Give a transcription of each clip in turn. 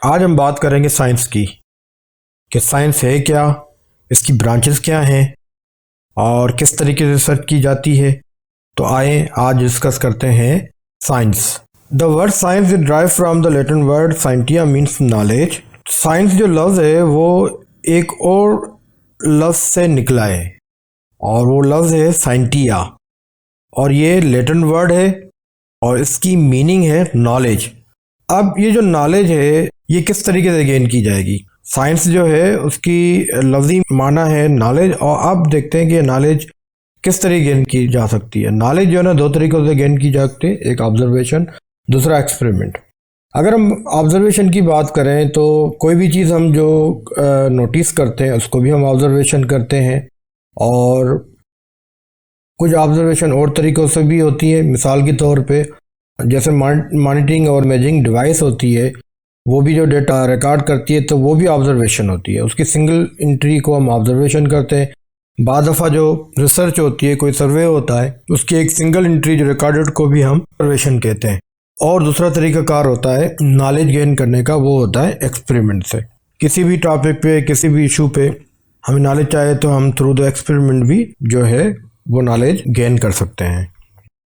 आज हम बात करेंगे साइंस की कि साइंस है क्या, इसकी ब्रांचेस क्या हैं और किस तरीके से रिसर्च की जाती है। तो आए आज डिस्कस करते हैं science. The word science is drive from the Latin word scientia means knowledge. Science जो लफ्ज़ है वो एक और लफ्ज़ से निकला है और वो लफ्ज़ है साइंटिया, और ये लैटिन वर्ड है और इसकी मीनिंग है नॉलेज। अब ये जो नॉलेज है ये किस तरीके से गेन की जाएगी। साइंस जो है उसकी लफ्ज़ी माना है नॉलेज, और अब देखते हैं कि ये नॉलेज किस तरीके गेन की जा सकती है। नॉलेज जो है ना दो तरीक़ों से गेन की जा सकती है, एक ऑब्जर्वेशन, दूसरा एक्सपेरिमेंट। अगर हम ऑब्जर्वेशन की बात करें तो कोई भी चीज़ हम जो नोटिस करते हैं उसको भी हम ऑब्जर्वेशन करते हैं, और कुछ ऑब्जर्वेशन और तरीक़ों से भी होती है। मिसाल के तौर पे जैसे मॉनिटरिंग और मेजरिंग डिवाइस होती है, वो भी जो डेटा रिकॉर्ड करती है तो वो भी ऑब्जर्वेशन होती है। उसकी सिंगल एंट्री को हम ऑब्जर्वेशन करते हैं। बाद दफ़ा जो रिसर्च होती है, कोई सर्वे होता है, उसकी एक सिंगल एंट्री जो रिकॉर्डेड को भी हम ऑब्जर्वेशन कहते हैं। और दूसरा तरीक़ाकार होता है नॉलेज गेन करने का, वो होता है एक्सपेरिमेंट से। किसी भी टॉपिक पे, किसी भी इशू पे हमें नॉलेज चाहिए तो हम थ्रू द एक्सपेरिमेंट भी जो है वो नॉलेज गेन कर सकते हैं।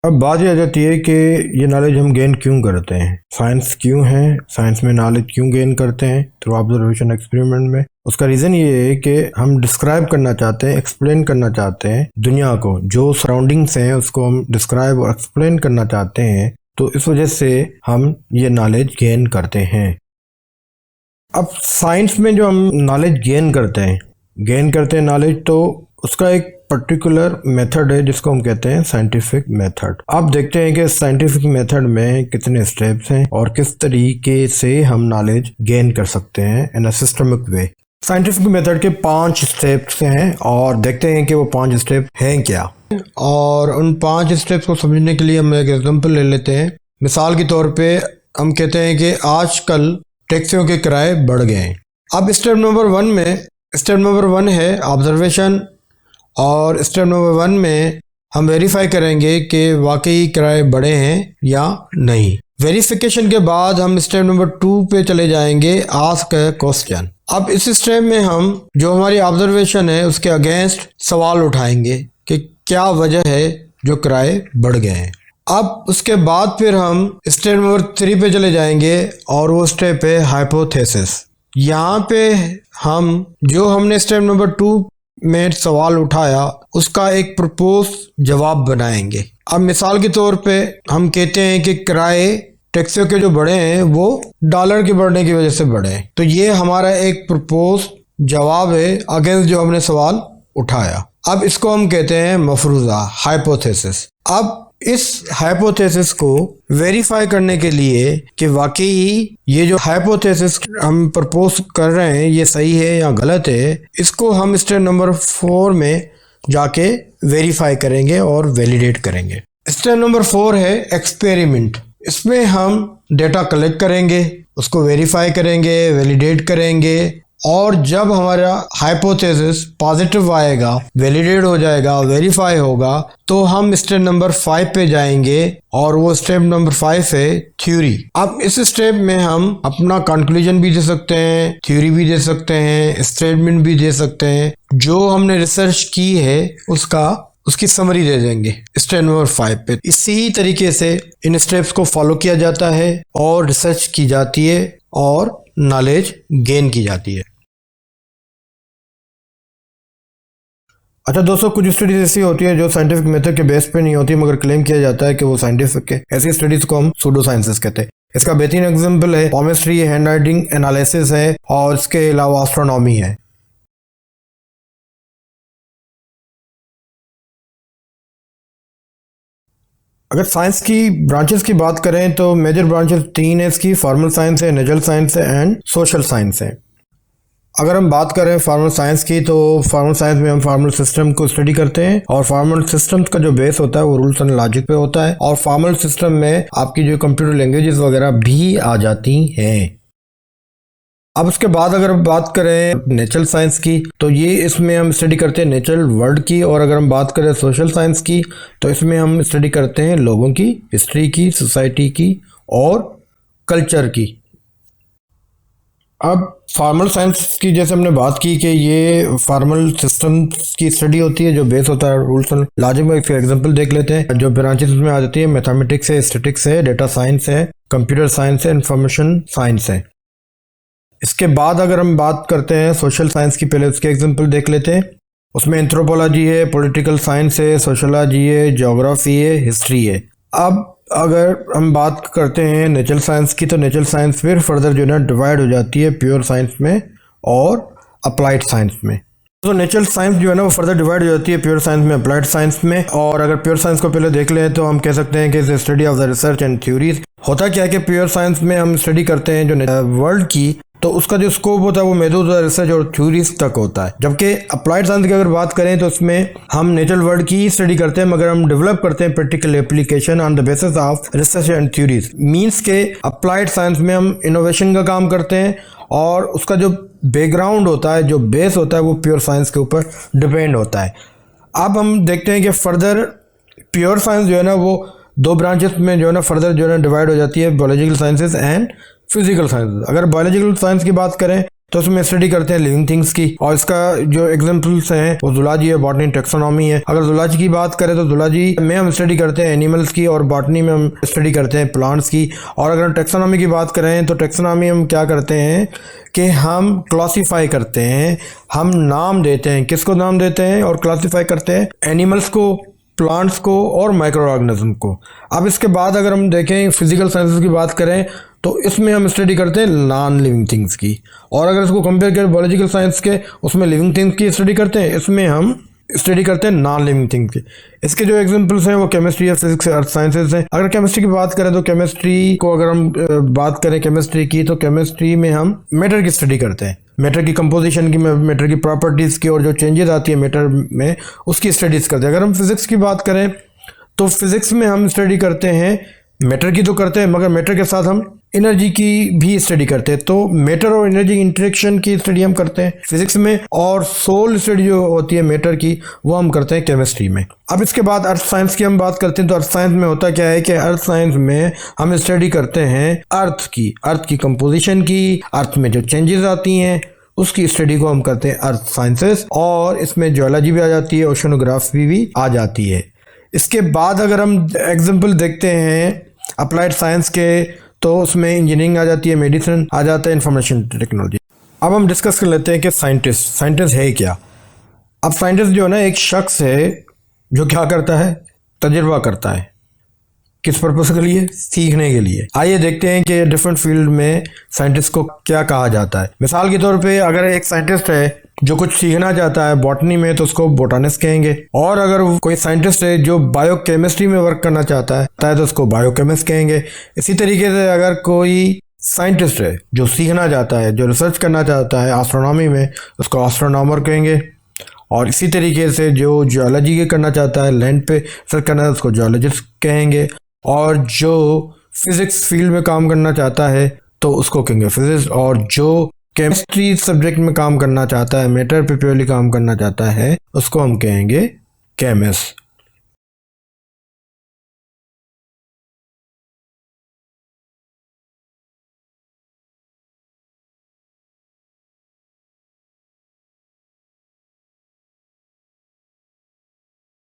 अब बात यह आ जाती है कि ये नॉलेज हम गेन क्यों करते हैं, साइंस क्यों है, साइंस में नॉलेज क्यों गेन करते हैं थ्रू ऑब्जर्वेशन एक्सपेरिमेंट में। उसका रीज़न ये है कि हम डिस्क्राइब करना चाहते हैं, एक्सप्लेन करना चाहते हैं दुनिया को, जो सराउंडिंग्स हैं उसको हम डिस्क्राइब और एक्सप्लेन करना चाहते हैं, तो इस वजह से हम ये नॉलेज गेन करते हैं। अब साइंस में जो हम नॉलेज गेन करते हैं नॉलेज, तो उसका एक पर्टिकुलर मेथड है जिसको हम कहते हैं साइंटिफिक मेथड। अब देखते हैं कि साइंटिफिक मेथड में कितने स्टेप्स हैं और किस तरीके से हम नॉलेज गेन कर सकते हैं इन अ सिस्टमिक वे। साइंटिफिक मेथड के 5 स्टेप्स हैं और देखते हैं कि वो 5 स्टेप हैं क्या, और उन 5 स्टेप्स को समझने के लिए हम एक एग्जांपल ले लेते हैं। मिसाल के तौर पे हम कहते हैं कि आजकल टैक्सियों के किराए बढ़ गए हैं। अब स्टेप नंबर 1 है ऑब्जर्वेशन, और स्टेप नंबर 1 में हम वेरीफाई करेंगे कि वाकई किराए बढ़े हैं या नहीं। वेरिफिकेशन के बाद हम स्टेप नंबर 2 पे चले जाएंगे, आस्क अ क्वेश्चन। अब इस स्टेप में हम जो हमारी ऑब्जर्वेशन है उसके अगेंस्ट सवाल उठाएंगे कि क्या वजह है जो किराए बढ़ गए हैं। अब उसके बाद फिर हम स्टेप नंबर 3 पे चले जाएंगे, और वो स्टेप है हाइपोथेसिस। यहाँ पे हम जो हमने स्टेप नंबर 2 में सवाल उठाया उसका एक प्रपोज जवाब बनाएंगे। अब मिसाल के तौर पे हम कहते हैं कि किराए टैक्सियों के जो बढ़े हैं वो डॉलर के बढ़ने की वजह से बढ़े हैं, तो ये हमारा एक प्रपोज जवाब है अगेंस्ट जो हमने सवाल उठाया। अब इसको हम कहते हैं मफरूजा, हाइपोथेसिस। अब इस हाइपोथेसिस को वेरीफाई करने के लिए कि वाकई ये जो हाइपोथेसिस हम प्रपोज कर रहे हैं ये सही है या गलत है, इसको हम स्टेप नंबर 4 में जाके वेरीफाई करेंगे और वैलिडेट करेंगे। स्टेप नंबर 4 है एक्सपेरिमेंट। इसमें हम डेटा कलेक्ट करेंगे, उसको वेरीफाई करेंगे, वैलिडेट करेंगे, और जब हमारा हाइपोथेसिस पॉजिटिव आएगा, वैलिडेट हो जाएगा, वेरीफाई होगा, तो हम स्टेप नंबर 5 पे जाएंगे, और वो स्टेप नंबर 5 है थ्योरी। अब इस स्टेप में हम अपना कंक्लूजन भी दे सकते हैं, थ्योरी भी दे सकते हैं, स्टेटमेंट भी दे सकते हैं, जो हमने रिसर्च की है उसकी समरी दे देंगे स्टेप नंबर 5 पे। इसी तरीके से इन स्टेप्स को फॉलो किया जाता है और रिसर्च की जाती है और नॉलेज गेन की जाती है। अच्छा दोस्तों, कुछ स्टडीज ऐसी होती है जो साइंटिफिक मेथड के बेस पे नहीं होती, मगर क्लेम किया जाता है कि वो साइंटिफिक है। ऐसी स्टडीज को हम सूडो साइंसेस कहते हैं। इसका बेहतरीन एग्जांपल है केमिस्ट्री, हैंड राइटिंग एनालिसिस है, और इसके अलावा एस्ट्रोनॉमी है। अगर साइंस की ब्रांचेस की बात करें तो मेजर ब्रांचेस 3 है इसकी, फॉर्मल साइंस है, नेचुरल साइंस है एंड सोशल साइंस है। अगर हम बात करें फॉर्मल साइंस की, तो फॉर्मल साइंस में हम फॉर्मल सिस्टम को स्टडी करते हैं, और फॉर्मल सिस्टम्स का जो बेस होता है वो रूल्स एंड लॉजिक पे होता है, और फॉर्मल सिस्टम में आपकी जो कंप्यूटर लैंग्वेजेस वगैरह भी आ जाती हैं। अब उसके बाद अगर हम बात करें नेचुरल साइंस की, तो ये इसमें हम स्टडी करते हैं नेचुरल वर्ल्ड की, और अगर हम बात करें सोशल साइंस की तो इसमें हम स्टडी करते हैं लोगों की, हिस्ट्री की, सोसाइटी की और कल्चर की। अब फार्मल साइंस की जैसे हमने बात की कि ये फार्मल सिस्टम्स की स्टडी होती है जो बेस होता है रूल्स एंड लॉजिक में। इसका एग्जांपल देख लेते हैं। जो ब्रांचेस में आ जाती है, मैथमेटिक्स है, स्टैटिस्टिक्स है, डेटा साइंस है, कंप्यूटर साइंस है, इंफॉर्मेशन साइंस है। इसके बाद अगर हम बात करते हैं सोशल साइंस की, पहले उसके एग्जाम्पल देख लेते हैं। उसमें एंथ्रोपोलॉजी है, पॉलिटिकल साइंस है, सोशोलॉजी है, ज्योग्राफी है, हिस्ट्री है। अब अगर हम बात करते हैं नेचुरल साइंस की, तो नेचुरल साइंस फिर फर्दर जो है ना डिवाइड हो जाती है प्योर साइंस में और अप्लाइड साइंस में। तो नेचुरल साइंस जो है ना वो फर्दर डिवाइड हो जाती है प्योर साइंस में, अप्लाइड साइंस में। और अगर प्योर साइंस को पहले देख लें तो हम कह सकते हैं कि is study of the research and theories. होता क्या है कि प्योर साइंस में हम स्टडी करते हैं जो वर्ल्ड की, तो उसका जो स्कोप होता है वो महदूद रिसर्च और थ्योरीज तक होता है। जबकि अप्लाइड साइंस की अगर बात करें तो उसमें हम नेचुरल वर्ल्ड की ही स्टडी करते हैं, मगर हम डेवलप करते हैं practical application on the basis of research and theories. Means के अप्लाइड साइंस में हम इनोवेशन का काम करते हैं और उसका जो बैकग्राउंड होता है, जो बेस होता है, वो प्योर साइंस के ऊपर डिपेंड होता है। अब हम देखते हैं कि फर्दर प्योर साइंस जो है ना वो दो ब्रांचेस में जो है ना फर्दर जो है ना डिवाइड हो जाती है, biological sciences and physical science. अगर बायोलॉजिकल साइंस की बात करें तो उसमें स्टडी करते हैं लिविंग थिंग्स की, और इसका जो एग्जांपल्स हैं वो जूलॉजी है, बॉटनी, टैक्सोनॉमी है। अगर जूलॉजी की बात करें तो जूलॉजी में हम स्टडी करते हैं एनिमल्स की, और बॉटनी में हम स्टडी करते हैं प्लांट्स की। और अगर टैक्सोनॉमी की बात करें तो टैक्सोनॉमी हम क्या करते हैं कि हम क्लासीफाई करते हैं, हम नाम देते हैं। किसको नाम देते हैं और क्लासीफाई करते हैं? एनिमल्स को, प्लांट्स को और माइक्रो ऑर्गेनिज्म को। अब इसके बाद अगर हम देखें फिजिकल साइंसेस की बात करें तो इसमें हम स्टडी करते हैं नॉन लिविंग थिंग्स की। और अगर इसको कंपेयर करें बायोलॉजिकल साइंस के, उसमें लिविंग थिंग्स की स्टडी करते हैं, इसमें हम स्टडी करते हैं नॉन लिविंग थिंग्स की। इसके जो एग्जांपल्स हैं वो केमिस्ट्री है, फिजिक्स, अर्थ साइंसेज हैं। अगर केमिस्ट्री की बात करें तो केमिस्ट्री को अगर हम बात करें केमिस्ट्री की, तो केमिस्ट्री में हम मैटर की स्टडी करते हैं, मैटर की कंपोजिशन की, मैटर की प्रॉपर्टीज़ की, और जो चेंजेस आती है मैटर में उसकी स्टडीज़ करते हैं। अगर हम फिजिक्स की बात करें तो फिजिक्स में हम स्टडी करते हैं, मैटर की तो करते हैं मगर मैटर के साथ हम एनर्जी की भी स्टडी करते हैं। तो मैटर और एनर्जी इंटरेक्शन की स्टडी हम करते हैं फिजिक्स में, और सोल स्टडी जो होती है मैटर की वो हम करते हैं केमिस्ट्री में। अब इसके बाद अर्थ साइंस की हम बात करते हैं तो अर्थ साइंस में होता क्या है कि अर्थ साइंस में हम स्टडी करते हैं अर्थ की कंपोजिशन की, अर्थ में जो चेंजेस आती हैं उसकी स्टडी को हम करते हैं अर्थ साइंसेस। और इसमें जियोलॉजी भी आ जाती है, ओशनोग्राफी भी आ जाती है। इसके बाद अगर हम एग्जाम्पल देखते हैं अप्लाइड साइंस के, तो उसमें इंजीनियरिंग आ जाती है, मेडिसिन आ जाता है, इंफॉर्मेशन टेक्नोलॉजी। अब हम डिस्कस कर लेते हैं कि साइंटिस्ट है क्या। अब साइंटिस्ट जो है ना एक शख्स है जो क्या करता है, तजुर्बा करता है। किस पर्पस के लिए? सीखने के लिए। आइए देखते हैं कि डिफरेंट फील्ड में साइंटिस्ट को क्या कहा जाता है। मिसाल के तौर पे अगर एक साइंटिस्ट है जो कुछ सीखना चाहता है बॉटनी में तो उसको बोटानिस्ट कहेंगे, और अगर कोई साइंटिस्ट है जो बायोकेमिस्ट्री में वर्क करना चाहता है तो उसको बायोकेमिस्ट कहेंगे। इसी तरीके से अगर कोई साइंटिस्ट है जो सीखना चाहता है, जो रिसर्च करना चाहता है एस्ट्रोनॉमी में, उसको एस्ट्रोनॉमर कहेंगे। और इसी तरीके से जो जियोलॉजी करना चाहता है, लैंड पे रिसर्च करना है, उसको जियोलॉजिस्ट कहेंगे। और जो फिजिक्स फील्ड में काम करना चाहता है तो उसको कहेंगे फिजिक्स। और जो केमिस्ट्री सब्जेक्ट में काम करना चाहता है, मैटर पे प्योरली काम करना चाहता है, उसको हम कहेंगे केमिस्ट।